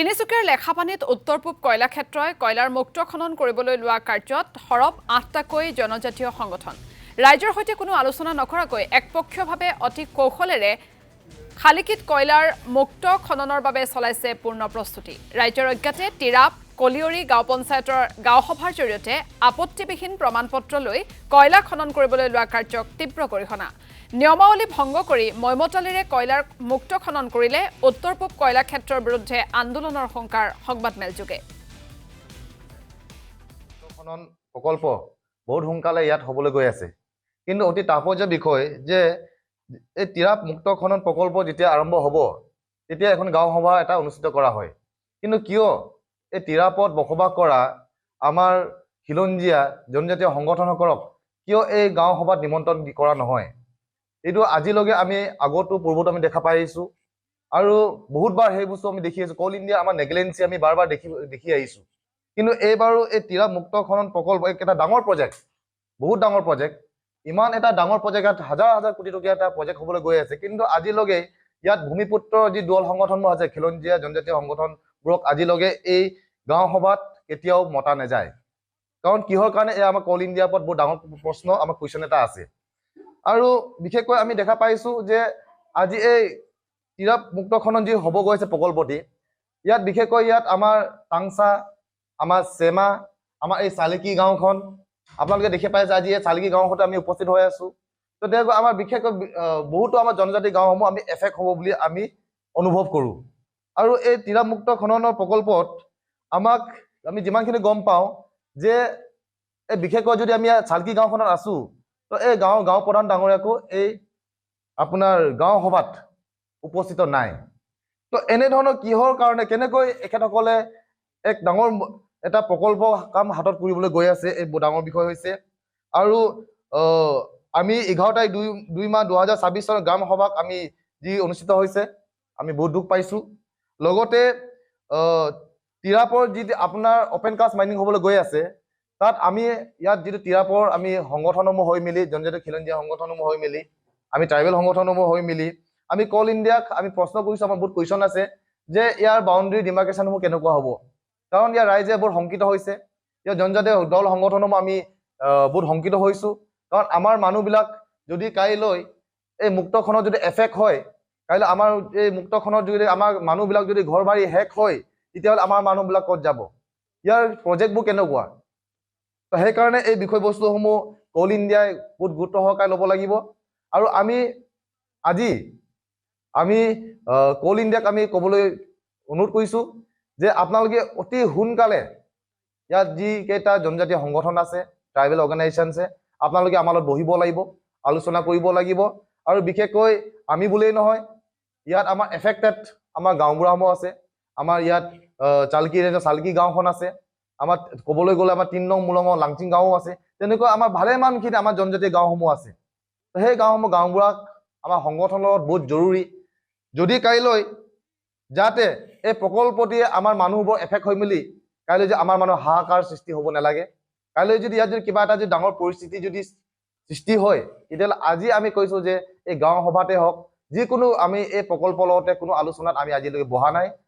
তিনিচুকীয়াৰ লেখাপানীত উত্তৰ পূব কয়লা ক্ষেত্ৰই কয়লাৰ মুক্ত খনন কৰিবলৈ লোৱা কাৰ্যত সৰব ৮টাকৈ জনজাতীয় সংগঠন ৰাজ্যৰ সৈতে কোনো আলোচনা নকৰাকৈ একপক্ষীয়ভাৱে অতি কৌশলেৰে খালিকিত কয়লাৰ মুক্ত খননৰ বাবে চলাইছে পূৰ্ণ প্ৰস্তুতি ৰাজ্যৰ অজ্ঞাতে তিৰাপ কলিয়ৰী গাঁও পঞ্চায়তৰ গাঁও সভাৰ জৰিয়তে আপত্তিবিহীন প্ৰমাণপত্ৰ লৈ কয়লা খনন কৰিবলৈ লোৱা কাৰ্যক তীব্ৰ গৰিহণা নিয়মাৱলী ভংগ কৰি ময়মতালিৰে কয়লাৰ মুক্ত খনন কৰিলে উত্তৰ পূব কয়লা ক্ষেত্ৰৰ বিৰুদ্ধে আন্দোলনৰ সংকাৰ সংবাদমেল যোগে খনন প্ৰকল্প বহুত সোনকালে ইয়াত হ'বলৈ গৈ আছে কিন্তু অতি তাৎপৰ্যৰ বিষয় যে এই তিৰাপ মুক্ত খনন প্ৰকল্প যেতিয়া আৰম্ভ হ'ব তেতিয়া এখন গাঁও সভা এটা অনুষ্ঠিত কৰা হয় কিন্তু কিয় এই তিৰাপত বসবাস কৰা আমাৰ খিলঞ্জীয়া জনজাতীয় সংগঠনসকলক কিয় এই গাঁও সভাত নিমন্ত্ৰণ কৰা নহয় এইটো আজিলৈকে আমি আগতো পূৰ্বতো আমি দেখা পাই আহিছোঁ আৰু বহুতবাৰ সেই বস্তু আমি দেখি আহিছোঁ কল ইণ্ডিয়া আমাৰ নেগলেঞ্চি আমি বাৰ বাৰ দেখি আহিছোঁ কিন্তু এইবাৰো এই তিৰাপ মুক্ত খনন প্ৰকল্প এটা ডাঙৰ প্ৰজেক্ট বহুত ডাঙৰ প্ৰজেক্ট ইমান এটা ডাঙৰ প্ৰজেক্ট হাজাৰ হাজাৰ কোটি টকীয়া এটা প্ৰজেক্ট হ'বলৈ গৈ আছে কিন্তু আজিলৈকে ইয়াত ভূমিপুত্ৰ যি দল সংগঠনবোৰ আছে খিলঞ্জীয়া জনজাতীয় সংগঠনবোৰক আজিলৈকে এই গাঁও সভাত কেতিয়াও মতা নাযায় কাৰণ কিহৰ কাৰণে এই আমাৰ কল ইণ্ডিয়াৰ ওপৰত বহুত ডাঙৰ প্ৰশ্ন আমাৰ কুৱেশ্যন এটা আছে আৰু বিশেষকৈ আমি দেখা পাইছোঁ যে আজি এই তিৰাপ মুক্ত খনন যি হ'ব গৈছে প্ৰকল্পটি ইয়াত বিশেষকৈ ইয়াত আমাৰ টাংচা আমাৰ চেমা আমাৰ এই চালিকি গাঁওখন আপোনালোকে দেখি পাইছে আজি এই চালিকি গাঁওখনতে আমি উপস্থিত হৈ আছোঁ তো তেনেকৈ আমাৰ বিশেষকৈ বহুতো আমাৰ জনজাতি গাঁওসমূহ আমি এফেক্ট হ'ব বুলি আমি অনুভৱ কৰোঁ আৰু এই তিৰাপ মুক্ত খননৰ প্ৰকল্পত আমাক আমি যিমানখিনি গম পাওঁ যে এই বিশেষকৈ যদি আমি চালকি গাঁওখনত আছোঁ তো এই গাঁও প্ৰধান ডাঙৰীয়াকো এই আপোনাৰ গাঁও সভাত উপস্থিত নাই তো এনেধৰণৰ কিহৰ কাৰণে কেনেকৈ এখেতসকলে এক ডাঙৰ এটা প্ৰকল্প কাম হাতত কৰিবলৈ গৈ আছে এই ডাঙৰ বিষয় হৈছে আৰু আমি 11/2/2026 চনৰ গ্ৰাম সভাক আমি যি অনুষ্ঠিত হৈছে আমি বহুত দুখ পাইছোঁ লগতে তিৰাপৰ যি আপোনাৰ অপেন কাষ্ট মাইনিং হ'বলৈ গৈ আছে তাত আমি ইয়াত যিটো তিৰাপৰ আমি সংগঠনসমূহ হৈ মেলি জনজাতীয় খিলঞ্জীয়া সংগঠনসমূহ হৈ মেলি আমি ট্ৰাইবেল সংগঠনসমূহ হৈ মেলি আমি কল ইণ্ডিয়াক আমি প্ৰশ্ন কৰিছোঁ আমাৰ বহুত কুৱেশ্যন আছে যে ইয়াৰ বাউণ্ডেৰী ডিমাৰ্কেশ্যনসমূহ কেনেকুৱা হ'ব কাৰণ ইয়াৰ ৰাইজে বহুত শংকিত হৈছে ইয়াৰ জনজাতীয় দল সংগঠনসমূহ আমি বহুত শংকিত হৈছোঁ কাৰণ আমাৰ মানুহবিলাক যদি কাইলৈ এই মুক্তখনত যদি এফেক্ট হয় কাইলৈ আমাৰ এই মুক্তখনত যদি আমাৰ মানুহবিলাক যদি ঘৰ বাৰী শেষ হয় তেতিয়াহ'লে আমাৰ মানুহবিলাক ক'ত যাব ইয়াৰ প্ৰজেক্টবোৰ কেনেকুৱা তো সেইকাৰণে এই বিষয়বস্তুসমূহ কল ইণ্ডিয়াই বহুত গুৰুত্ব সহকাৰে ল'ব লাগিব আৰু আমি কল ইণ্ডিয়াক আমি ক'বলৈ অনুৰোধ কৰিছোঁ যে আপোনালোকে অতি সোনকালে ইয়াত যিকেইটা জনজাতীয় সংগঠন আছে ট্ৰাইবেল অৰ্গেনাইজেশ্যন আছে আপোনালোকে আমাৰ লগত বহিব লাগিব আলোচনা কৰিব লাগিব আৰু বিশেষকৈ আমি বুলিয়েই নহয় ইয়াত আমাৰ এফেক্টেড আমাৰ গাঁওবুঢ়াসমূহ আছে আমাৰ ইয়াত চালকি গাঁওখন আছে আমাৰ ক'বলৈ গ'লে আমাৰ ৩ নং মুলঙৰ লাংচিং গাঁও আছে তেনেকুৱা আমাৰ ভালেমানখিনি আমাৰ জনজাতীয় গাঁওসমূহ আছে সেই গাঁওবুঢ়াক আমাৰ সংগঠনৰ লগত বহুত জৰুৰী যদি কাইলৈ যাতে এই প্ৰকল্পটিয়ে আমাৰ মানুহবোৰ এফেক্ট হৈ মেলি কাইলৈ যে আমাৰ মানুহ হাহাকাৰ সৃষ্টি হ'ব নালাগে কাইলৈ যদি ইয়াত যদি কিবা এটা যদি ডাঙৰ পৰিস্থিতি যদি সৃষ্টি হয় তেতিয়াহ'লে আজি আমি কৈছোঁ যে এই গাঁও সভাতে হওক যিকোনো আমি এই প্ৰকল্পৰ লগতে কোনো আলোচনাত আমি আজিলৈকে বহা নাই